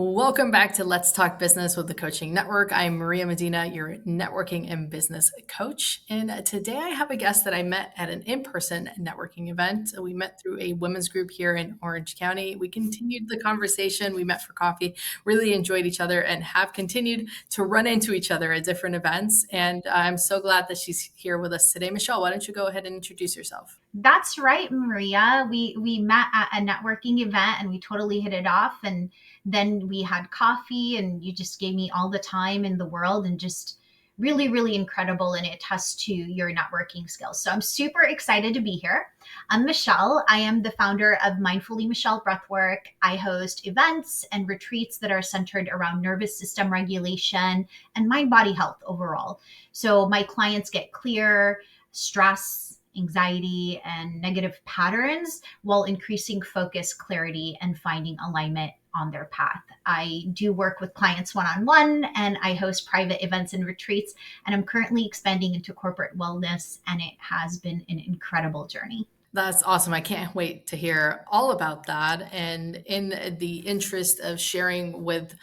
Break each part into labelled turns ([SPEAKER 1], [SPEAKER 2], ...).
[SPEAKER 1] Welcome back to Let's Talk Business with the Coaching Network. I'm Maria Medina, your networking and business coach. And today I have a guest that I met at an in-person networking event. We met through a women's group here in Orange County. We continued the conversation. We met for coffee, really enjoyed each other, and have continued to run into each other at different events. And I'm so glad that she's here with us today. Michele, why don't you go ahead and introduce yourself?
[SPEAKER 2] That's right, Maria. We met at a networking event and we totally hit it off. And then we had coffee, and you just gave me all the time in the world and just really, really incredible. And it attests to your networking skills. So I'm super excited to be here. I'm Michele. I am the founder of Mindfully Michele Breathwork. I host events and retreats that are centered around nervous system regulation and mind body health overall. So my clients get clear stress, anxiety, and negative patterns while increasing focus, clarity, and finding alignment on their path. I do work with clients one on one, and I host private events and retreats. And I'm currently expanding into corporate wellness, and it has been an incredible journey.
[SPEAKER 1] That's awesome. I can't wait to hear all about that. And in the interest of sharing with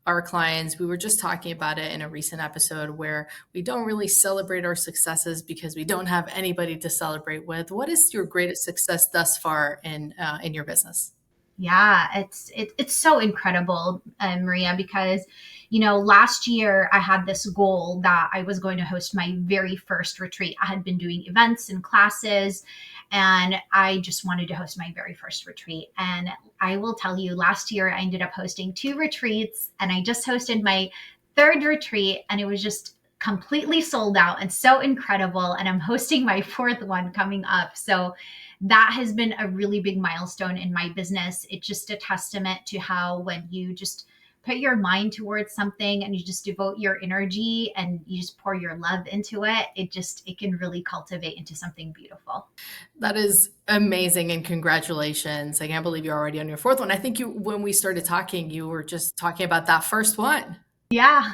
[SPEAKER 1] our clients, we were just talking about it in a recent episode where we don't really celebrate our successes because we don't have anybody to celebrate with. What is your greatest success thus far in your business?
[SPEAKER 2] Yeah, it's so incredible, Maria, because last year I had this goal that I was going to host my very first retreat. I had been doing events and classes, and I just wanted to host my very first retreat. And I will tell you, last year I ended up hosting two retreats, and I just hosted my third retreat, and it was just completely sold out and so incredible. And I'm hosting my fourth one coming up. So that has been a really big milestone in my business. It's just a testament to how when you just put your mind towards something and you just devote your energy and you just pour your love into it, it can really cultivate into something beautiful.
[SPEAKER 1] That is amazing and congratulations. I can't believe you're already on your fourth one. I think when we started talking, you were just talking about that first one.
[SPEAKER 2] Yeah.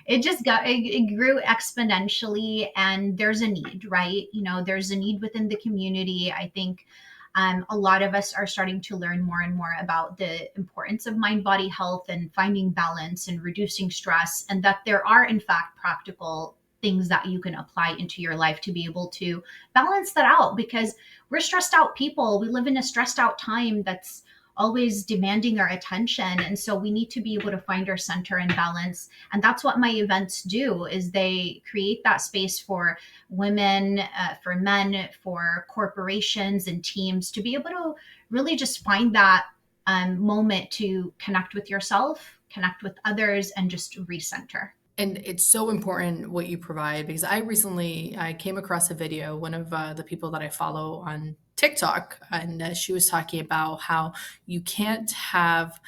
[SPEAKER 2] It grew exponentially, and there's a need, right? There's a need within the community. I think a lot of us are starting to learn more and more about the importance of mind body health and finding balance and reducing stress, and that there are, in fact, practical things that you can apply into your life to be able to balance that out, because we're stressed out people. We live in a stressed out time that's always demanding our attention, and so we need to be able to find our center and balance. And that's what my events do, is they create that space for women, for men, for corporations and teams to be able to really just find that moment to connect with yourself, connect with others, and just recenter.
[SPEAKER 1] And it's so important what you provide because I came across a video, one of the people that I follow on TikTok, and she was talking about how you can't have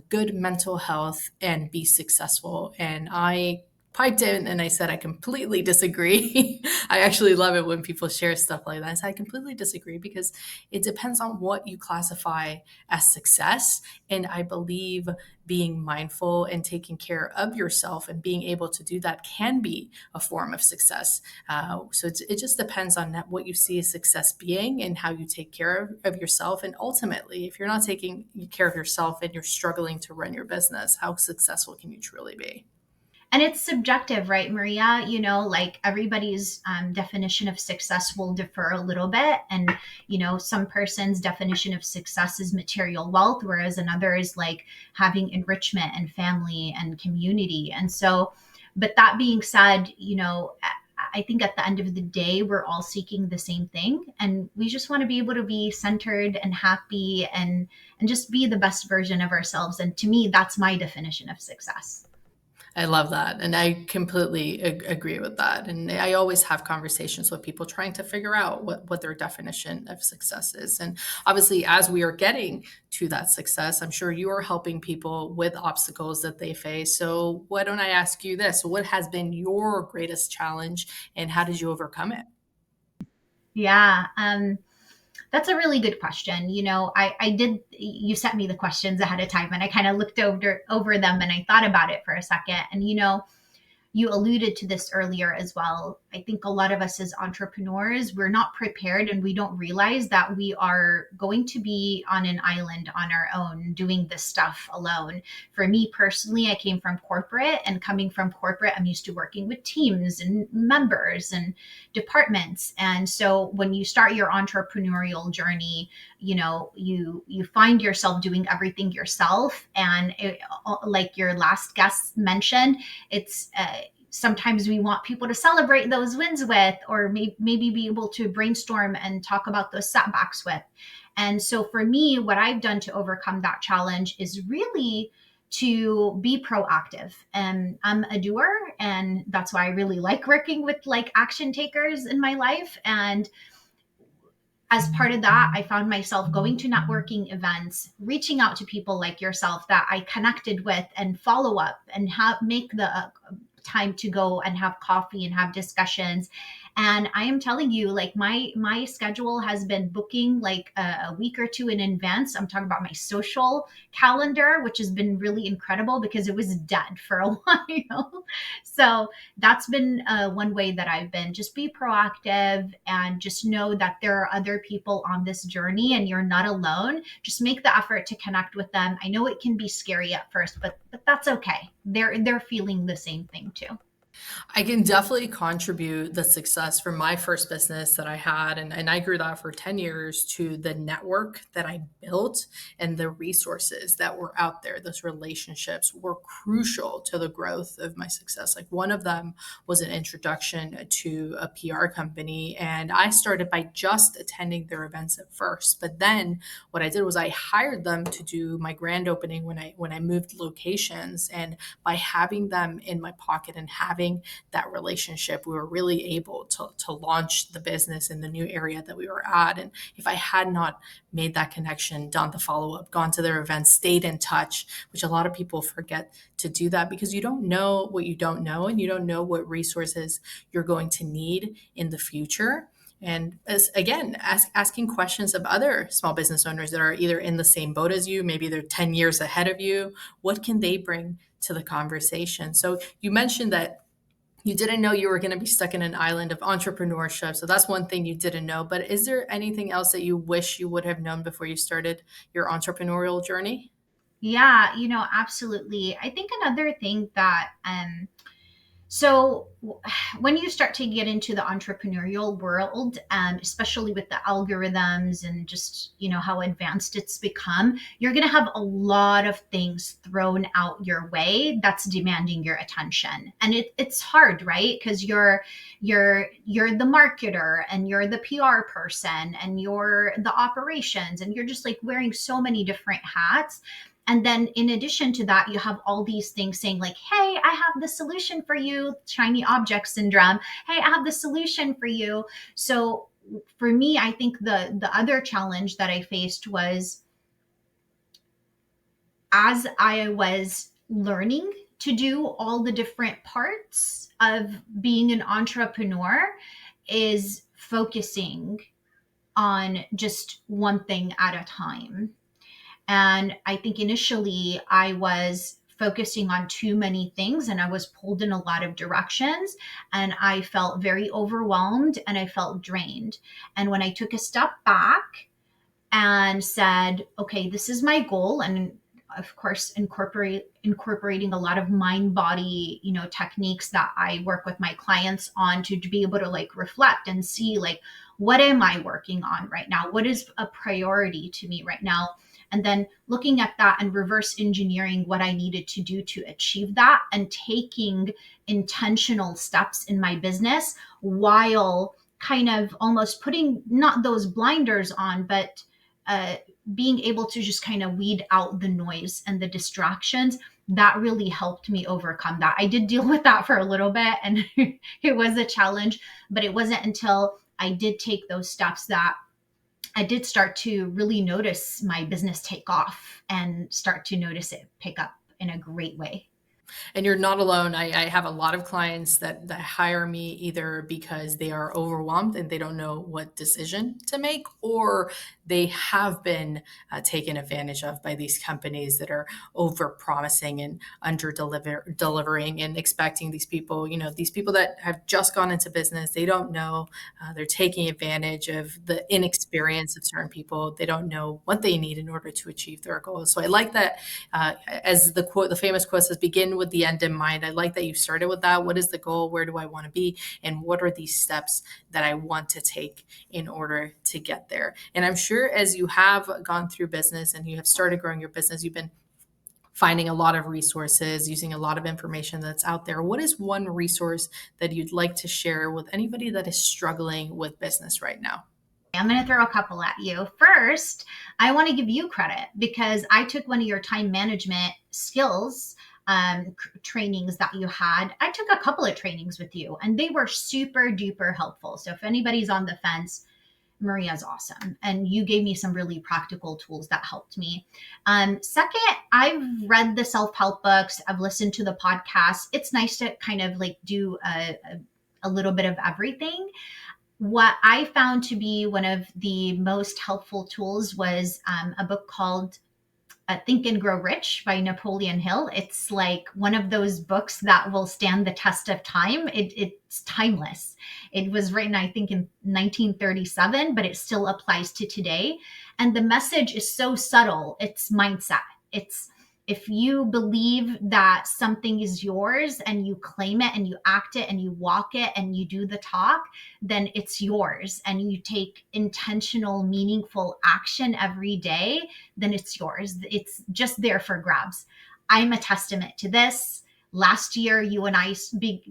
[SPEAKER 1] good mental health and be successful. And I piped in and I said, I completely disagree. I actually love it when people share stuff like that. I said, I completely disagree because it depends on what you classify as success. And I believe being mindful and taking care of yourself and being able to do that can be a form of success. It just depends on what you see as success being and how you take care of yourself. And ultimately, if you're not taking care of yourself and you're struggling to run your business, how successful can you truly be?
[SPEAKER 2] And it's subjective, right, Maria? Like everybody's definition of success will differ a little bit. And some person's definition of success is material wealth, whereas another is like having enrichment and family and community. And so, but that being said, I think at the end of the day, we're all seeking the same thing, and we just want to be able to be centered and happy and just be the best version of ourselves. And to me, that's my definition of success.
[SPEAKER 1] I love that. And I completely agree with that. And I always have conversations with people trying to figure out what their definition of success is. And obviously, as we are getting to that success, I'm sure you are helping people with obstacles that they face. So, why don't I ask you this? What has been your greatest challenge and how did you overcome it?
[SPEAKER 2] Yeah. That's a really good question. You sent me the questions ahead of time, and I kind of looked over them and I thought about it for a second. And, you alluded to this earlier as well. I think a lot of us as entrepreneurs, we're not prepared and we don't realize that we are going to be on an island on our own doing this stuff alone. For me personally, I came from corporate, and coming from corporate, I'm used to working with teams and members and departments. And so when you start your entrepreneurial journey, you find yourself doing everything yourself. And like your last guest mentioned, it's sometimes we want people to celebrate those wins with, or maybe be able to brainstorm and talk about those setbacks with. And so for me, what I've done to overcome that challenge is really to be proactive. And I'm a doer, and that's why I really like working with like action takers in my life. And as part of that, I found myself going to networking events, reaching out to people like yourself that I connected with, and follow up and make the time to go and have coffee and have discussions. And I am telling you, like my schedule has been booking like a week or two in advance. I'm talking about my social calendar, which has been really incredible because it was dead for a while. So that's been one way that I've been, just be proactive and just know that there are other people on this journey and you're not alone. Just make the effort to connect with them. I know it can be scary at first, but that's okay. They're feeling the same thing too.
[SPEAKER 1] I can definitely contribute the success from my first business that I had, and I grew that for 10 years, to the network that I built and the resources that were out there. Those relationships were crucial to the growth of my success. Like one of them was an introduction to a PR company, and I started by just attending their events at first. But then what I did was I hired them to do my grand opening when I moved locations, and by having them in my pocket and having that relationship, we were really able to launch the business in the new area that we were at. And if I had not made that connection, done the follow up, gone to their events, stayed in touch, which a lot of people forget to do that because you don't know what you don't know, and you don't know what resources you're going to need in the future. And as again, asking questions of other small business owners that are either in the same boat as you, maybe they're 10 years ahead of you, what can they bring to the conversation? So you mentioned that you didn't know you were going to be stuck in an island of entrepreneurship. So that's one thing you didn't know. But is there anything else that you wish you would have known before you started your entrepreneurial journey?
[SPEAKER 2] Yeah, absolutely. I think another thing that so when you start to get into the entrepreneurial world, especially with the algorithms and just how advanced it's become, you're going to have a lot of things thrown out your way that's demanding your attention, and it's hard, right? Because you're the marketer, and you're the PR person, and you're the operations, and you're just like wearing so many different hats. And then in addition to that, you have all these things saying like, hey, I have the solution for you, shiny object syndrome. Hey, I have the solution for you. So for me, I think the other challenge that I faced was, as I was learning to do all the different parts of being an entrepreneur, is focusing on just one thing at a time. And I think initially I was focusing on too many things, and I was pulled in a lot of directions, and I felt very overwhelmed and I felt drained. And when I took a step back and said, okay, this is my goal, and of course incorporating a lot of mind body techniques that I work with my clients on, to be able to like reflect and see like, what am I working on right now, what is a priority to me right now, and then looking at that and reverse engineering what I needed to do to achieve that, and taking intentional steps in my business while kind of almost putting not those blinders on, but uh, being able to just kind of weed out the noise and the distractions. That really helped me overcome that. I did deal with that for a little bit, and it was a challenge, but it wasn't until I did take those steps that I did start to really notice my business take off and start to notice it pick up in a great way.
[SPEAKER 1] And you're not alone. I have a lot of clients that hire me either because they are overwhelmed and they don't know what decision to make, or they have been taken advantage of by these companies that are over promising and delivering and expecting these people, these people that have just gone into business, they don't know. They're taking advantage of the inexperience of certain people. They don't know what they need in order to achieve their goals. So I like that, as the famous quote says, begin with the end in mind. I like that you started with that. What is the goal? Where do I want to be? And what are these steps that I want to take in order to get there? And I'm sure as you have gone through business and you have started growing your business, you've been finding a lot of resources, using a lot of information that's out there. What is one resource that you'd like to share with anybody that is struggling with business right now?
[SPEAKER 2] I'm going to throw a couple at you. First, I want to give you credit because I took one of your time management skills trainings that you had. I took a couple of trainings with you and they were super duper helpful. So if anybody's on the fence, Maria's awesome. And you gave me some really practical tools that helped me. Second, I've read the self help books, I've listened to the podcast. It's nice to kind of like do a little bit of everything. What I found to be one of the most helpful tools was a book called Think and Grow Rich by Napoleon Hill. It's like one of those books that will stand the test of time. It's timeless. It was written, I think, in 1937, but it still applies to today. And the message is so subtle. It's mindset. It's if you believe that something is yours and you claim it and you act it and you walk it and you do the talk, then it's yours and you take intentional, meaningful action every day, then it's yours. It's just there for grabs. I'm a testament to this. Last year, you and I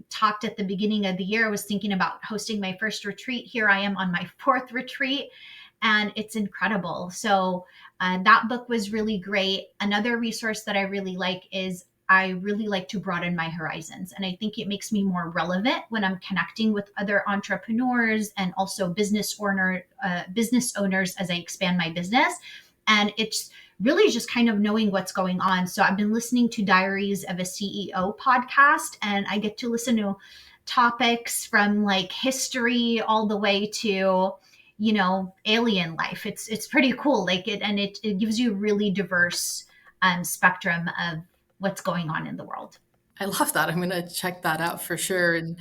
[SPEAKER 2] talked at the beginning of the year. I was thinking about hosting my first retreat. Here I am on my fourth retreat, and it's incredible. So that book was really great. Another resource that I really like is I really like to broaden my horizons. And I think it makes me more relevant when I'm connecting with other entrepreneurs and also business owners as I expand my business. And it's really just kind of knowing what's going on. So I've been listening to Diaries of a CEO podcast, and I get to listen to topics from like history all the way to alien life. It's pretty cool, like it gives you a really diverse spectrum of what's going on in the world.
[SPEAKER 1] I love that. I'm going to check that out for sure. And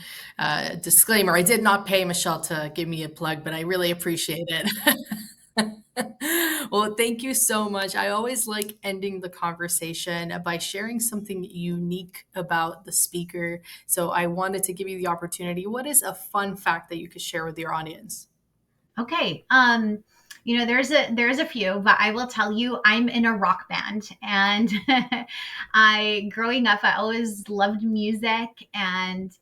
[SPEAKER 1] disclaimer, I did not pay Michelle to give me a plug, but I really appreciate it. Well, thank you so much. I always like ending the conversation by sharing something unique about the speaker. So I wanted to give you the opportunity. What is a fun fact that you could share with your audience?
[SPEAKER 2] Okay. There's a few, but I will tell you I'm in a rock band, and I growing up I always loved music, and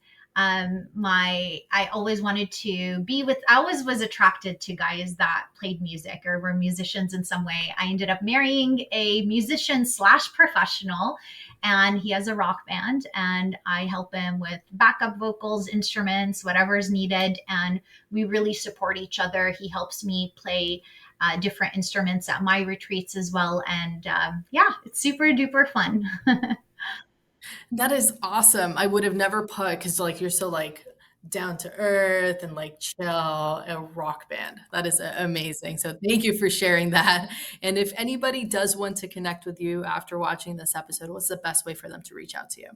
[SPEAKER 2] my I always wanted to be with I always was attracted to guys that played music or were musicians in some way. I ended up marrying a musician slash professional, and he has a rock band, and I help him with backup vocals, instruments, whatever is needed, and we really support each other. He helps me play different instruments at my retreats as well. And yeah, it's super duper fun.
[SPEAKER 1] That is awesome. I would have never put, because like you're so like down to earth and like chill, a rock band. That is amazing. So thank you for sharing that. And if anybody does want to connect with you after watching this episode, what's the best way for them to reach out to you?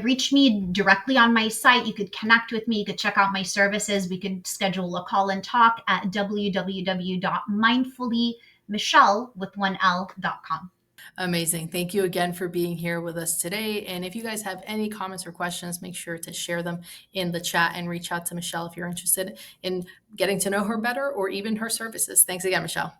[SPEAKER 2] Reach me directly on my site. You could connect with me. You could check out my services. We could schedule a call and talk at www.mindfullymichelle with one L.com.
[SPEAKER 1] Amazing. Thank you again for being here with us today. And if you guys have any comments or questions, make sure to share them in the chat and reach out to Michelle if you're interested in getting to know her better or even her services. Thanks again, Michelle.